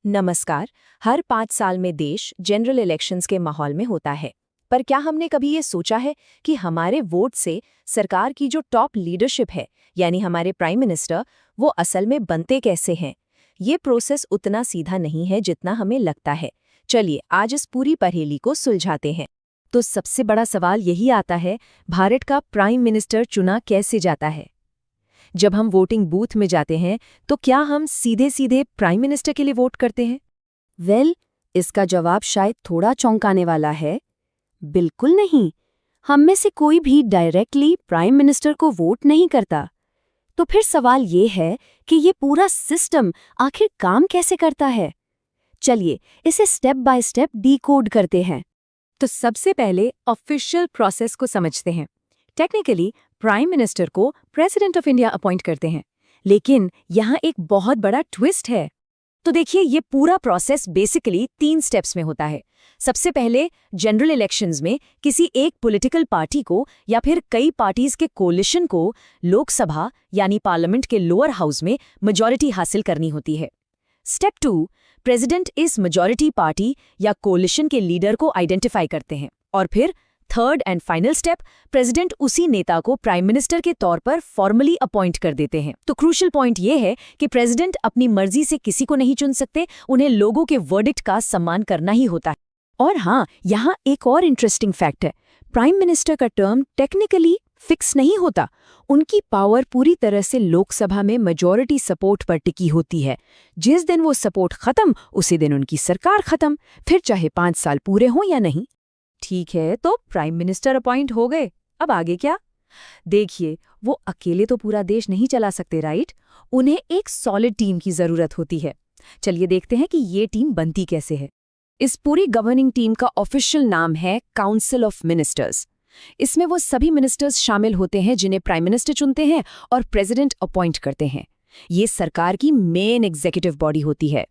नमस्कार। हर 5 साल में देश जनरल इलेक्शंस के माहौल में होता है। पर क्या हमने कभी ये सोचा है कि हमारे वोट से सरकार की जो टॉप लीडरशिप है, यानी हमारे प्राइम मिनिस्टर, वो असल में बनते कैसे हैं? ये प्रोसेस उतना सीधा नहीं है जितना हमें लगता है। चलिए आज इस पूरी पहेली को सुलझाते हैं। तो सबसे बड़ा सवाल यही आता है, भारत का प्राइम मिनिस्टर चुना कैसे जाता है? जब हम वोटिंग बूथ में जाते हैं तो क्या हम सीधे सीधे प्राइम मिनिस्टर के लिए वोट करते हैं? इसका जवाब शायद थोड़ा चौंकाने वाला है। बिल्कुल नहीं। हम में से कोई भी डायरेक्टली प्राइम मिनिस्टर को वोट नहीं करता। तो फिर सवाल ये है कि ये पूरा सिस्टम आखिर काम कैसे करता है? चलिए इसे स्टेप बाय स्टेप डीकोड करते हैं। तो सबसे पहले ऑफिशियल प्रोसेस को समझते हैं। टेक्निकली प्राइम मिनिस्टर को प्रेसिडेंट ऑफ इंडिया अपॉइंट करते हैं, लेकिन यहाँ एक बहुत बड़ा ट्विस्ट है। तो देखिए, ये पूरा प्रोसेस बेसिकली 3 स्टेप्स में होता है। सबसे पहले जनरल इलेक्शंस में किसी एक पॉलिटिकल पार्टी को या फिर कई पार्टीज के कोलिशन को लोकसभा यानी पार्लियामेंट के लोअर हाउस में मेजॉरिटी हासिल करनी होती है। स्टेप 2, प्रेसिडेंट इस मेजॉरिटी पार्टी या कोलिशन के लीडर को आइडेंटिफाई करते हैं। और फिर third and final step, president उसी नेता को प्राइम मिनिस्टर के तौर पर फॉर्मली अपॉइंट कर देते हैं। तो क्रूशियल पॉइंट ये है कि प्रेसिडेंट अपनी मर्जी से किसी को नहीं चुन सकते, उन्हें लोगों के वर्डिक्ट का सम्मान करना ही होता है। और हाँ, यहाँ एक और इंटरेस्टिंग फैक्ट है। प्राइम मिनिस्टर का टर्म टेक्निकली फिक्स नहीं होता। उनकी पावर पूरी तरह से लोकसभा में मेजॉरिटी सपोर्ट पर टिकी होती है। जिस दिन वो सपोर्ट खत्म, उसी दिन उनकी सरकार खत्म, फिर चाहे 5 साल पूरे हों या नहीं। ठीक है, तो प्राइम मिनिस्टर अपॉइंट हो गए, अब आगे क्या? देखिए, वो अकेले तो पूरा देश नहीं चला सकते, राइट? उन्हें एक सॉलिड टीम की जरूरत होती है। चलिए देखते हैं कि ये टीम बनती कैसे है। इस पूरी गवर्निंग टीम का ऑफिशियल नाम है काउंसिल ऑफ मिनिस्टर्स। इसमें वो सभी मिनिस्टर्स शामिल होते हैं जिन्हें प्राइम मिनिस्टर चुनते हैं और प्रेसिडेंट अपॉइंट करते हैं। ये सरकार की मेन एग्जीक्यूटिव बॉडी होती है।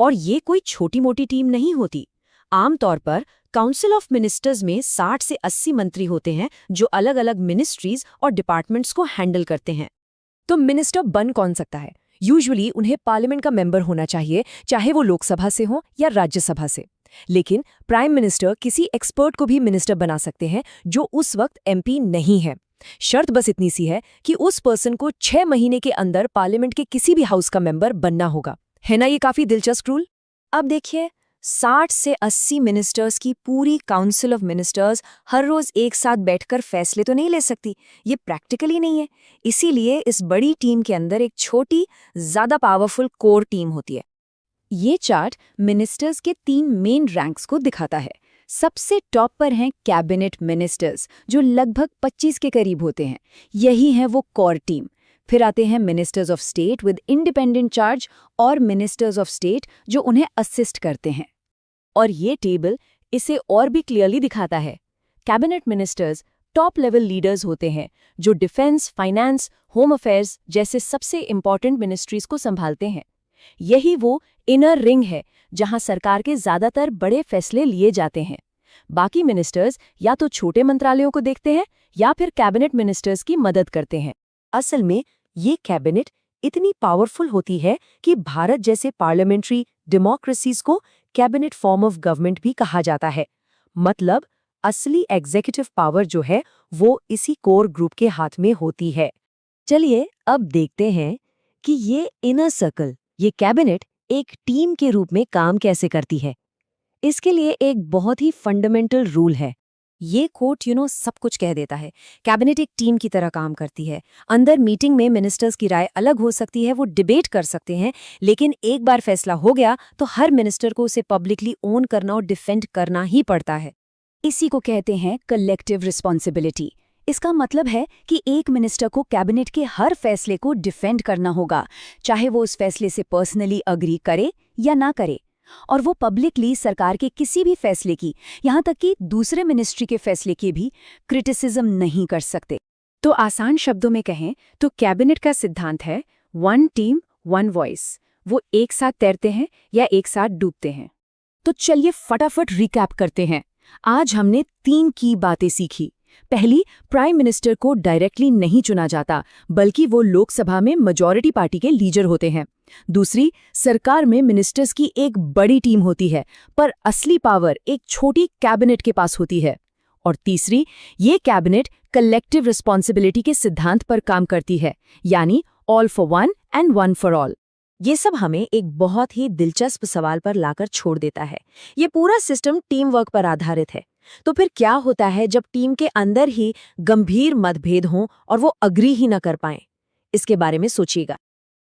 और ये कोई छोटी मोटी टीम नहीं होती। आमतौर पर काउंसिल ऑफ मिनिस्टर्स में 60 से 80 मंत्री होते हैं जो अलग अलग मिनिस्ट्रीज और डिपार्टमेंट्स को हैंडल करते हैं। तो मिनिस्टर बन कौन सकता है? यूजुअली उन्हें पार्लियामेंट का मेंबर होना चाहिए, चाहे वो लोकसभा से हो या राज्यसभा से। लेकिन प्राइम मिनिस्टर किसी एक्सपर्ट को भी मिनिस्टर बना सकते हैं जो उस वक्त एमपी नहीं है। शर्त बस इतनी सी है कि उस पर्सन को 6 महीने के अंदर पार्लियामेंट के किसी भी हाउस का मेंबर बनना होगा। है ना ये काफी दिलचस्प रूल? अब देखिए, 60 से 80 मिनिस्टर्स की पूरी काउंसिल ऑफ मिनिस्टर्स हर रोज एक साथ बैठकर फैसले तो नहीं ले सकती। ये प्रैक्टिकली नहीं है। इसीलिए इस बड़ी टीम के अंदर एक छोटी, ज्यादा पावरफुल कोर टीम होती है। ये चार्ट मिनिस्टर्स के 3 मेन रैंक्स को दिखाता है। सबसे टॉप पर हैं कैबिनेट मिनिस्टर्स, जो लगभग 25 के करीब होते हैं। यही है वो कोर टीम। फिर आते हैं ministers of state with independent charge और मिनिस्टर्स ऑफ स्टेट जो उन्हें असिस्ट करते हैं। और ये टेबल इसे और भी क्लियरली दिखाता है। Cabinet ministers top level leaders होते हैं जो डिफेंस, फाइनेंस, होम अफेयर्स जैसे सबसे इंपॉर्टेंट मिनिस्ट्रीज को संभालते हैं। यही वो इनर रिंग है जहां सरकार के ज्यादातर बड़े फैसले लिए जाते हैं। बाकी मिनिस्टर्स या तो छोटे मंत्रालयों को देखते हैं या फिर कैबिनेट मिनिस्टर्स की मदद करते हैं। असल में ये कैबिनेट इतनी पावरफुल होती है कि भारत जैसे पार्लियामेंट्री डेमोक्रेसीज को कैबिनेट फॉर्म ऑफ गवर्नमेंट भी कहा जाता है। मतलब असली एग्जीक्यूटिव पावर जो है वो इसी कोर ग्रुप के हाथ में होती है। चलिए अब देखते हैं कि ये इनर सर्कल, ये कैबिनेट एक टीम के रूप में काम कैसे करती है। इसके लिए एक बहुत ही फंडामेंटल रूल है। ये कोट सब कुछ कह देता है। कैबिनेट एक टीम की तरह काम करती है। अंदर मीटिंग में मिनिस्टर्स की राय अलग हो सकती है, वो डिबेट कर सकते हैं, लेकिन एक बार फैसला हो गया तो हर मिनिस्टर को उसे पब्लिकली ओन करना और डिफेंड करना ही पड़ता है। इसी को कहते हैं कलेक्टिव रिस्पॉन्सिबिलिटी। इसका मतलब है कि एक मिनिस्टर को कैबिनेट के हर फैसले को डिफेंड करना होगा, चाहे वो उस फैसले से पर्सनली अग्री करे या ना करे। और वो पब्लिकली सरकार के किसी भी फैसले की, यहाँ तक कि दूसरे मिनिस्ट्री के फैसले की भी क्रिटिसिज्म नहीं कर सकते। तो आसान शब्दों में कहें तो कैबिनेट का सिद्धांत है 1 टीम 1 वॉइस। वो एक साथ तैरते हैं या एक साथ डूबते हैं। तो चलिए फटाफट रिकैप करते हैं। आज हमने 3 की बातें सीखी। पहली, प्राइम मिनिस्टर को डायरेक्टली नहीं चुना जाता, बल्कि वो लोकसभा में मेजॉरिटी पार्टी के लीडर होते हैं। दूसरी, सरकार में मिनिस्टर्स की एक बड़ी टीम होती है, पर असली पावर एक छोटी कैबिनेट के पास होती है। और तीसरी, ये कैबिनेट कलेक्टिव रिस्पॉन्सिबिलिटी के सिद्धांत पर काम करती है, यानी all for one and one for all. ये सब हमें एक बहुत ही दिलचस्प सवाल पर लाकर छोड़ देता है। ये पूरा सिस्टम टीम वर्क पर आधारित है। तो फिर क्या होता है जब टीम के अंदर ही गंभीर मतभेद हों और वो अग्री ही न कर पाएं? इसके बारे में सोचिएगा।